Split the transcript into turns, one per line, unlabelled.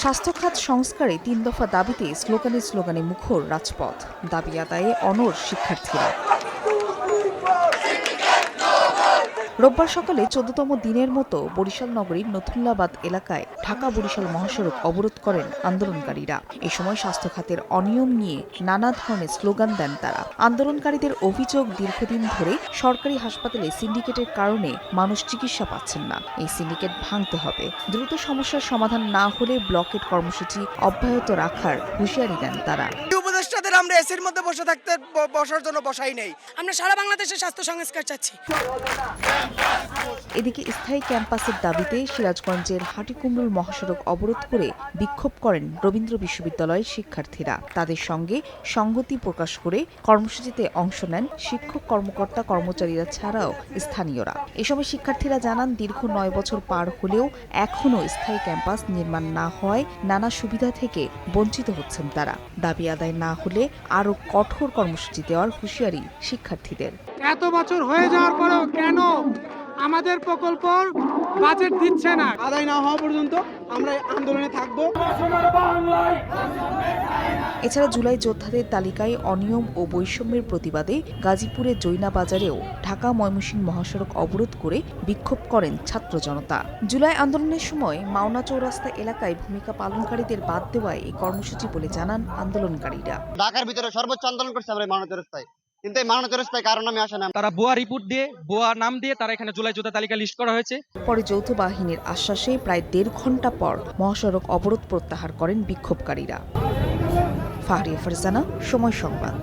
স্বাস্থ্য খাত সংস্কারে ৩ দফা দাবিতে স্লোগানে মুখর রাজপথ। দাবি আদায়ে অনড় শিক্ষার্থীরা। রোববার সকালে ১৪তম দিনের মতো বরিশাল নগরীর নথুল্লাবাদ এলাকায় ঢাকা বরিশাল মহাসড়ক অবরোধ করেন আন্দোলনকারীরা। এ সময় স্বাস্থ্য খাতের অনিয়ম নিয়ে নানা ধরনের স্লোগান দেন তারা। আন্দোলনকারীদের অভিযোগ, দীর্ঘদিন ধরে সরকারি হাসপাতালে সিন্ডিকেটের কারণে মানুষ চিকিৎসা পাচ্ছেন না। এই সিন্ডিকেট ভাঙতে হবে। দ্রুত সমস্যার সমাধান না হলে ব্লকেট কর্মসূচি অব্যাহত রাখার হুঁশিয়ারি দেন তারা।
উপদেষ্টাদের আমরা এসির মধ্যে বসার জন্য বসাই নেই। আমরা সারা বাংলাদেশে স্বাস্থ্য সংস্কার চাচ্ছি।
এদিকে স্থায়ী ক্যাম্পাসের দাবিতে সিরাজগঞ্জের হাটিকুমরুল মহাসড়ক অবরোধ করে বিক্ষোভ করেন রবীন্দ্র বিশ্ববিদ্যালয়ের শিক্ষার্থীরা। তাদের সঙ্গে সংহতি প্রকাশ করে কর্মসূচিতে অংশ নেন শিক্ষক, কর্মকর্তা, কর্মচারীরা ছাড়াও স্থানীয়রা। এ সময় শিক্ষার্থীরা জানান, দীর্ঘ ৯ বছর পার হলেও এখনও স্থায়ী ক্যাম্পাস নির্মাণ না হওয়ায় নানা সুবিধা থেকে বঞ্চিত হচ্ছেন তারা। দাবি আদায় না হলে আরও কঠোর কর্মসূচি দেওয়ার হুঁশিয়ারি শিক্ষার্থীদের।
এত বছর হয়ে যাওয়ার পরেও কেন আমাদের প্রকল্প বাজেট দিচ্ছে না?
আদায় না হওয়া পর্যন্ত আমরা আন্দোলনে থাকব।
এছাড়া জুলাই যোদ্ধাদের তালিকায় অনিয়ম ও বৈষম্যের প্রতিবাদে গাজীপুরে জৈনা বাজারেও ঢাকা ময়মনসিংহ মহাসড়ক অবরোধ করে বিক্ষোভ করেন ছাত্র জনতা। জুলাই আন্দোলনের সময় মাওনা চৌরাস্তা এলাকায় ভূমিকা পালনকারীদের বাদ দেওয়ায় এই কর্মসূচি বলে জানান আন্দোলনকারীরা।
ঢাকার ভিতরে সর্বোচ্চ আন্দোলন করছে আমরা মাওনা চৌরাস্তায়, কিন্তু এই মাওনা চৌরাস্তায় কারণ আমি আসে না।
তারা ভুয়া রিপোর্ট দিয়ে, ভুয়া নাম দিয়ে তারা এখানে জুলাই যোদ্ধা তালিকা লিস্ট করা হয়েছে।
পরে যৌথ বাহিনীর আশ্বাসে প্রায় ১.৫ ঘণ্টা পর মহাসড়ক অবরোধ প্রত্যাহার করেন বিক্ষোভকারীরা। ফাহরিয়া ফারজানা, সময় সংবাদ।